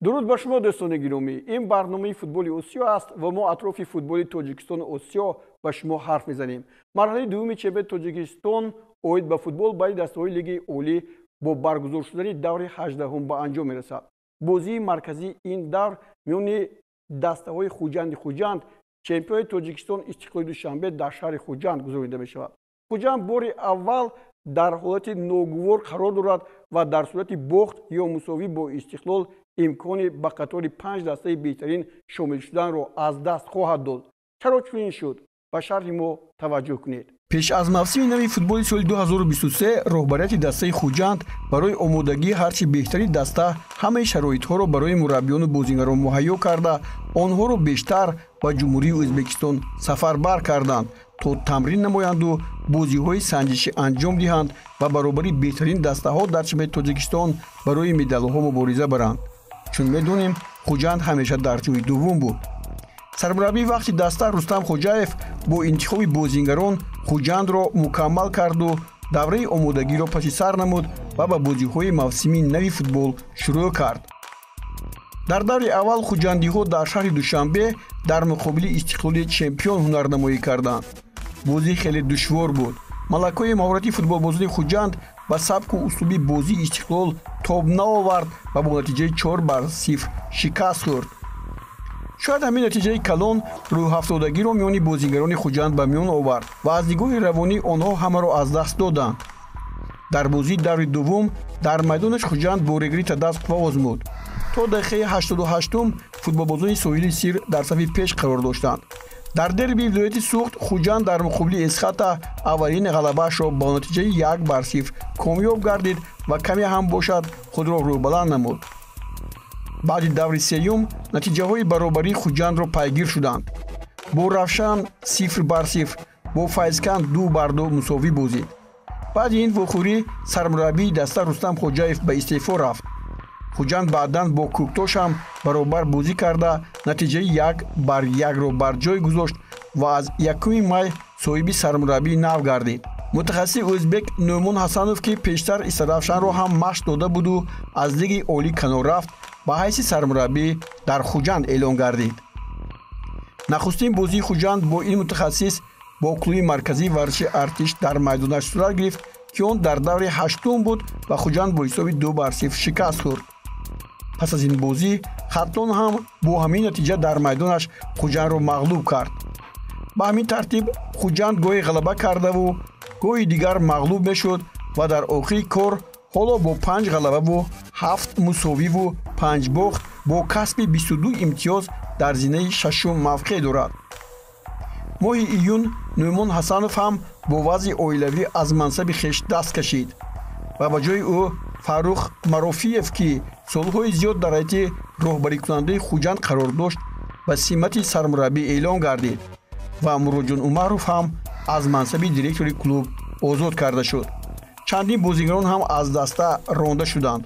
дуруд ба шумо дӯстони гиромӣ. Ин барномаи футболи Осиё аст ва мо атрофи футболи Тоҷикистону Осиё ба шумо ҳарф мезанем. Марҳалаи дуввуми чемпионати Тоҷикистон оид ба футбол барои дастаҳои лиги олӣ бо баргузор шудани даври 18-ум ба анҷом мерасад. Бозии марказии ин давр миёни дастаҳои Хуҷанд чемпиони Тоҷикистон Истиқлоли Душанбе дар шаҳри Хуҷанд гузаронида мешавад. Хуҷанд бори аввал дар ҳолати ногувор қарор дорад ва дар сурати бохт ё мусовӣ бо Истиқлол имкони ба қатори 5 дастаи беҳтарин шомил шуданро аз даст хоҳад дод. чаро чунин шуд? ба шарҳи мо таваҷҷӯҳ кунед. Пеш аз мавсими нави футболи соли 2023 роҳбарияти дастаи Хуҷанд барои омодагии ҳарчи беҳтари даста ҳамаи шароитҳоро барои мураббиёну бозигарон муҳайё карда, онҳоро бештар ба ҷумҳурии Ӯзбекистон сафарбар карданд, то тамрин намоянду бозиҳои санҷишӣ анҷом диҳанд ва баробари беҳтарин дастаҳо дар чемпионати Тоҷикистон барои медалҳо мубориза баранд. чун медонем, Хуҷанд ҳамеша дар ҷойи дуввум буд. сармураббии вақти даста Рустам Хоҷаев бо интихоби бозигарон Хуҷандро мукаммал карду давраи омодагиро паси сар намуд ва ба бозиҳои мавсими нави футбол шурӯъ кард. дар даври аввал хуҷандиҳо дар шаҳри Душанбе дар муқобили Истиқлоли чемпион ҳунарнамоӣ карданд. бозӣ хеле душвор буд. малакои маҳорати футболбозони Хуҷанд ба сабку услуби бозии Истиқлол тоб наовард ва бо натиҷаи 4-0 шикаст хӯрд. шояд ҳамин натиҷаи калон рӯҳафтодагиро миёни бозигарони Хуҷанд ба миён овард ва аз нигоҳи равонӣ онҳо ҳамаро аз даст доданд. дар бозии даври дуввум дар майдонаш Хуҷанд бо регрита даст қувва озмуд. то дақиқаи 88-ум футболбозони соҳили сир дар сафи пеш қарор доштанд. дар дерби вилояти Суғд Хуҷанд дар муқобили Эсхата аввалин ғалабаашро бо натиҷаи 1-0 комёб гардид ва каме ҳам бошад худро рӯбаланд намуд. баъди даври сеюм натиҷаҳои баробарии Хуҷандро пайгир шуданд. бо Равшан 0-0, бо Файзкан 2-2 мусовӣ бозид. баъди ин вохӯрӣ сармураббии даста Рустам Хоҷаев ба истеъфо рафт. Хуҷанд баъдан бо Кӯктош ҳам баробар бозӣ карда натиҷаи 1-1-ро бар ҷой гузошт ва аз 1 май соҳиби сармураббии нав гардид. мутахассиси ӯзбек Нӯмон Ҳасанов, ки пештар Исаравшанро ҳам машқ дода буду аз лиги олӣ канор рафт, ба ҳайси сармураббӣ дар Хуҷанд эълон гардид. нахустин бозии Хуҷанд бо ин мутахассис бо клуби марказии варзиши Артиш дар майдонаш сурат гирифт, ки он дар даври 8-ум буд ва Хуҷанд бо ҳисоби 2-0 шикаст хӯрд. пас аз ин бозӣ Хатлон ҳам бо ҳамин натиҷа дар майдонаш Хуҷандро мағлуб кард. ба ҳамин тартиб Хуҷанд гоҳе ғалаба кардаву гоҳи дигар мағлуб мешуд ва дар охири кор ҳоло бо 5 ғалабаву 7 мусовиву 5 бохт бо касби 22 имтиёз дар зинаи 6-ум мавқеъ дорад. моҳи июн Нӯмон Ҳасанов ҳам бо вазъи оилавӣ аз мансаби хеш даст кашид ва ба ҷои ӯ Фаррух Марофиев, ки солҳои зиёд дар ҳайати роҳбарикунандаи Хуҷанд қарор дошт, ба симати сармураббӣ эълон гардид ва Муроҷон Умаров ҳам аз мансаби директори клуб озод карда шуд. чандин бозигарон ҳам аз даста ронда шуданд.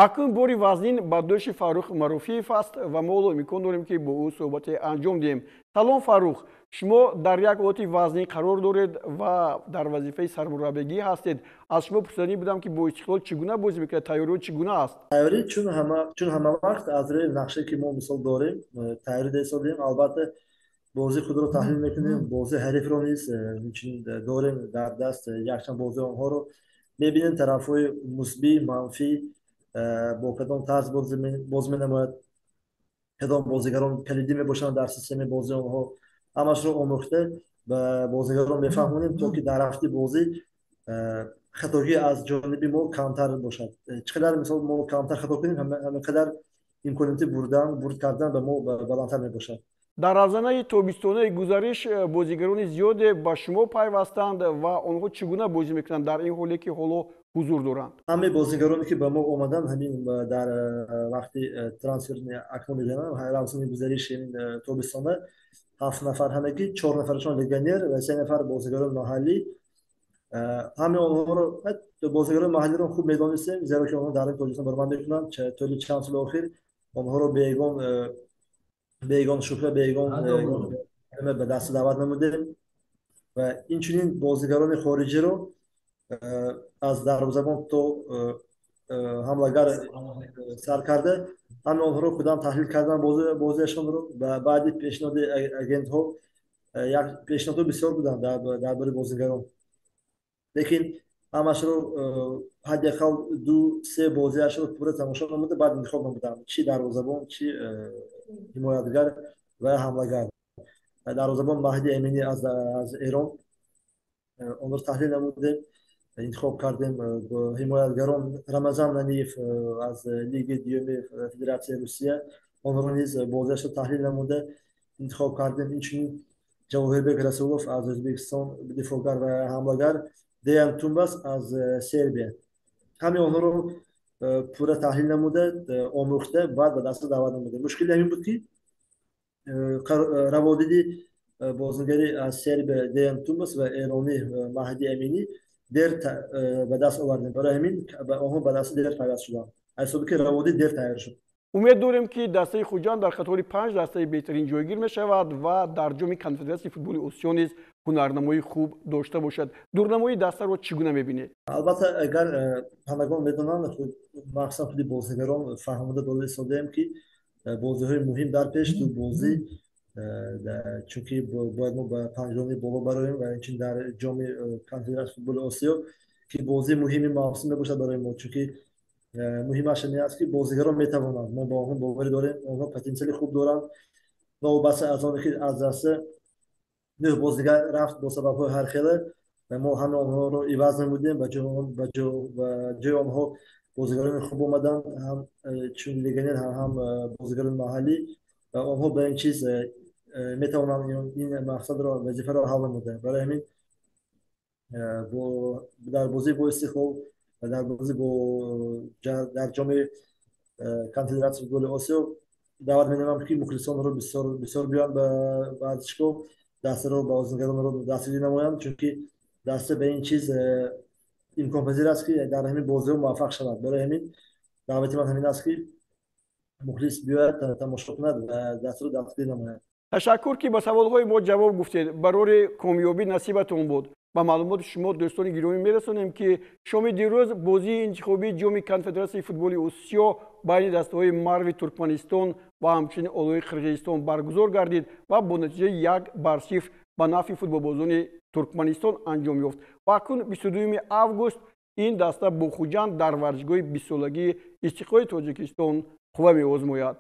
акнун бори вазнин ба дӯши Фаррух Марофиев аст ва мо имкон дорем ки бо ӯ суҳбате анҷом диҳем. салом Фаррух, шумо дар як ҳолати вазнин қарор доред ва дар вазифаи сармураббигӣ ҳастед. аз шумо пурсиданӣ будам ки бо Истиқлол чӣ гуна бозӣ мекунед, тайёрӣ чӣ гуна аст? тайёрӣ чун ҳама вақт аз рӯи нақше ки мо мисол дорем тайёрӣ дастодем. албатта бозии худро таҳлил мекунем, бозии ҳарифро низ инчунин дорем дар даст якчанд бозии онҳоро мебинем, тарафҳои мусбӣ манфӣ бо кадом тарз бозӣ менамояд, кадом бозигарон калидӣ мебошанд дар системаи бозии онҳо, ҳамашро омӯхта ба бозигарон мефаҳмонем, то ки дар рафти бозӣ хатогӣ аз ҷониби мо камтар бошад. чӣ қадар мисол мо камтар хато кунем, ҳамин қадар имконияти бурд кардан ба мо баландтар мебошад. дар равзанаи тобистонаи гузариш бозигарони зиёде ба шумо пайвастанд ва онҳо чӣ гуна бозӣ мекунанд дар ин ҳоле ки ҳоло ҳузур доранд? ҳамаи бозигароне ки ба мо омаданд ҳамин дар вақти трансферни акнун мебинам равзани гузариши тобистона 7 нафар ҳамагӣ, 4 нафарашон легионер ва 3 нафар бозигарони маҳаллӣ. ҳамаи онҳоро бозигарони маҳаллиро хуб медонистем, зеро ки онҳо дар Тоҷикистон баромад мекунанд. тӯли чанд соли охир онҳоро беягон шухра беягон ба дасти даъват намудем ва инчунин бозигарони хориҷиро аз дарвозабон то حملهگر سر کرده همه آنها رو خودم تحلیل کردن بازیشون رو و بعدی پیشنهاد اگنت ها یک پیشنهاد بسیار بودن درباره بازیگران لیکن همش رو حداقل دو سه بازیش رو پوره تماشا نموده بعد انتخاب نمودم چی دروازه‌بان چی حمایتگر و حملهگر دروازه‌بان مهدی امینی از ایران اون رو تحلیل نمودیم انتخاب کردیم با حمایتگران رمضان ننیف از لیگ دیوم فدراسیون روسیه اون رو نیز بازیش رو تحلیل نموده انتخاب کردیم اینچنین جواهربek رسولوف از ازبکستان دفاعگر و حملهگر دیان تومباس از سربیه همه اونها رو پوره تحلیل نموده آموخته بعد به دست دعوت نموده مشکلی همین بود که روادیدی بازیگری از سرب دیان تومباس و ایرانی مهدی امینی دیر به دست آوردیم برای همین آنها به دست دیر پیوست شدن حسابی که روادی دیر تغییر شد امید داریم که دسته خوجان در قطار 5 دسته بهترین جایگیر می شود و در جام کنفدراسیون فوتبال آسیا نیز هنرنمایی خوب داشته باشد. دورنمایی دسته رو چگونه می‌بینید؟ البته اگر همگان میدونن مخصوصا خود بازیگران فهمیده داده ساده که بازی‌های مهم در پیش دو بازی چونکه باید ما به پنجمی بالا برایم و اینچنین در جام کنفدراسیون فوتبال آسیا که بازی مهمی محسوب میباشد برای ما چونکه مهمش این است که بازیگران میتوانند ما با آنها باور داریم آنها پتانسیل خوب دارند نوبت از آن که از دست نه بازیگر رفت با سبب‌های هر خیلی و ما همه آنها رو عوض نمودیم و جای آنها بازیگران خوب آمدن هم چون لیگنر هم بازیگران محلی و آنها به این چیز میتوانند این مقصد را وظیفه را حل نمودن برای همین در بازی با استقلال و در بازی با در جام کنفدراسیون فوتبال آسیا دعوت می‌نمایم که مخلصان رو بسیار بیان به ورزشگاه دسته رو بازیگران رو دستگیر نمایند چون که دسته به این چیز امکان پذیر است که در همین بازی موفق شود برای همین دعوت من همین است که مخلص بیاید تماشا کند و دسته رو دستگیر نماید. تشکر که به سوال‌های ما جواب گفتید. برای کامیابی نصیبتون بود. با معلومات شما دوستان گرامی میرسونیم که شام دیروز بازی انتخابی جام کنفدراسیون فوتبال آسیا بین دسته‌های مرو ترکمنستان و همچنین اولوی قرقیزستان برگزار گردید و با نتیجه 1-0 به نفع فوتبالبازان ترکمنستان انجام یافت. و اکنون 22 август این دسته با خوجان در ورزشگاه 20 سالگی استقلال تاجیکستان قوه می‌آزماید.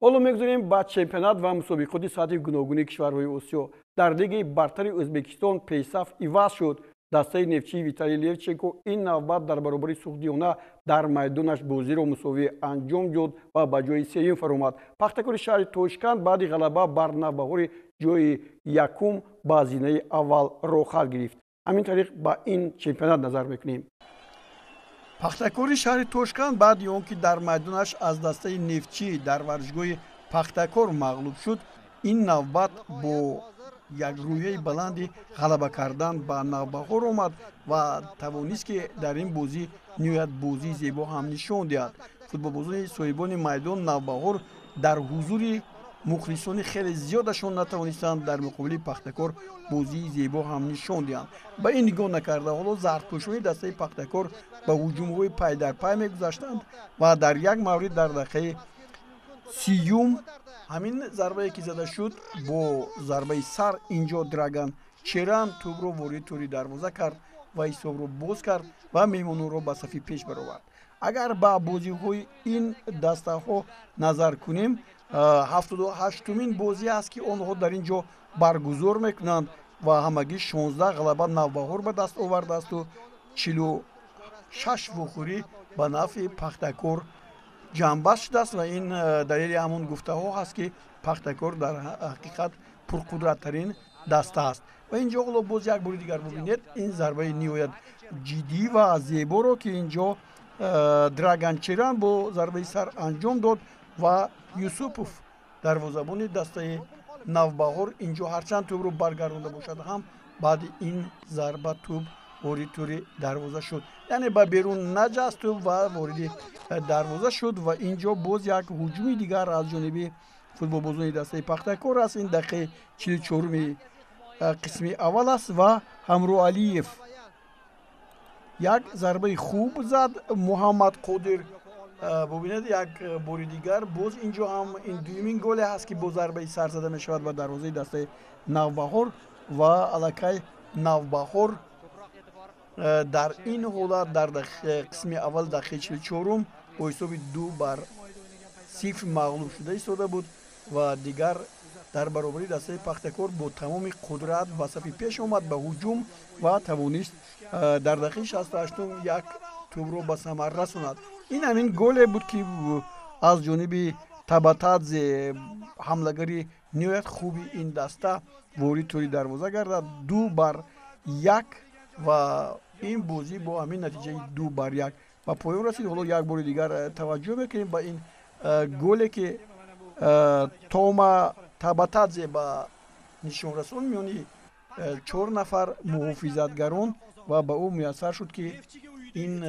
حالا می‌گذاریم با چمپیونات و مسابقات سطح گوناگون کشورهای آسیا. در لیگ برتر ازبکستان پیشرفت عوض شد. دسته نفتچی ویتالی لوچنکو این نوبت در برابر سوخدیونه در میدانش بازی را مساوی انجام داد و به جای سوم فرامد. پختکور شهر توشکند بعد غلبه بر نوبهار جای یکم با زینه اول راه گرفت. همین طریق با این چمپیونات نظر میکنیم. پختکور شهر توشکند بعد آنکه در میدانش از دسته نفتچی در ورزشگاه پختکور مغلوب شد این نوبت با یک رویه بلندی غلبه کردن با نوبهار آمد و توانست که در این بازی نهایت بازی زیبا هم نشان دهد. فوتبالبازان صاحبان میدان نوبهار در حضور مخلصان خیلی زیادشان نتوانستند در مقابل پختکور بازی زیبا هم نشان دهند. به این نگاه نکرده حالا زردپوشان دسته پختکور به هجوم‌های پای در پای می‌گذاشتند و در یک مورد در دقیقه 30 همین ضربه که زده شد با ضربه سر اینجا دراگان چران توپ رو وارد توری دروازه کرد و حساب رو باز کرد و میمونو رو به صفی پیش برآورد. اگر با بازی‌های این دسته ها نظر کنیم 78مین بازی است که آنها در اینجا برگزار میکنند و همگی 16 غلبه نوبهار به دست آورده است و 46 وخوری به نفع پختکور جنبش شده است و این دلیل همون گفته ها هست که پختکور در حقیقت پرقدرت ترین دسته است. و اینجا حالا باز یک بار دیگر ببینید این ضربه نهایت جدی و زیبا رو که اینجا دراگان چران با ضربه سر انجام داد و یوسوپوف دروازه‌بان دسته نوبهار اینجا هرچند توپ رو برگردونده باشد هم بعد این ضربه توپ وارد توری دروازه شد، یعنی به بیرون نجست و وارد دروازه شد و اینجا باز یک هجوم دیگر از جانب فوتبالبازان دسته پختکور است. این دقیقه 44 قسم اول است و همرو علیف як зарбаи хуб зад Муҳаммад Қодир. Бубинед як бори дигар боз инҷо ҳам ин дуюмин голе ҳаст ки бо зарбаи сар зада мешавад ба дарвозаи дастаи Навбаҳор ва аллакай Навбаҳор дар ин ҳолат дар қисми аввал дақиқаи 44 бо ҳисоби 2-0 мағлуб шуда истода буд ва дигар дар баробари дастаи Пахтакор бо тамоми қудрат ба сафи пеш омад ба ҳуҷум ва тавонист дар дақиқаи 68 як тӯбро ба самар расонад. ин ҳамин голе буд ки аз ҷониби Табатадзе ҳамлагари ниҳоят хуби ин даста ворид тӯри дарвоза гардад 2-1 ва ин бозӣ бо ҳамин натиҷаи 2-1 ба поён расид. ҳоло як бори дигар таваҷҷӯҳ мекунем ба ин голе ки Тома Табатадзе ба нишонрасон миёни 4 нафар муҳофизатгарон ва ба ӯ муяссар шуд ки ин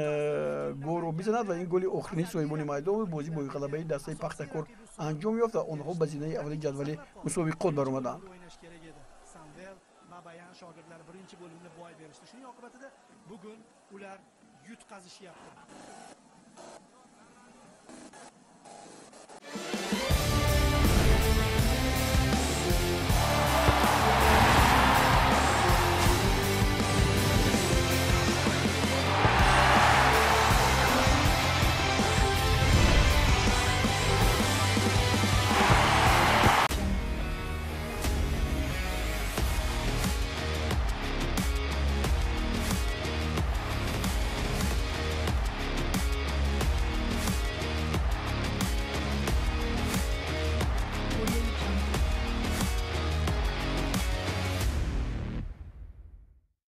голро бизанад ва ин голи охирини соҳибони майдон буд. бозӣ бо ғалабаи дастаи Пахтакор анҷом ёфт ва онҳо ба зинаи аввали ҷадвали мусобиқот баромаданд. Babayan shogirdlar birinchi bo'limda boy berishdi. Shuning oqibatida bugun ular yutqazishyapti.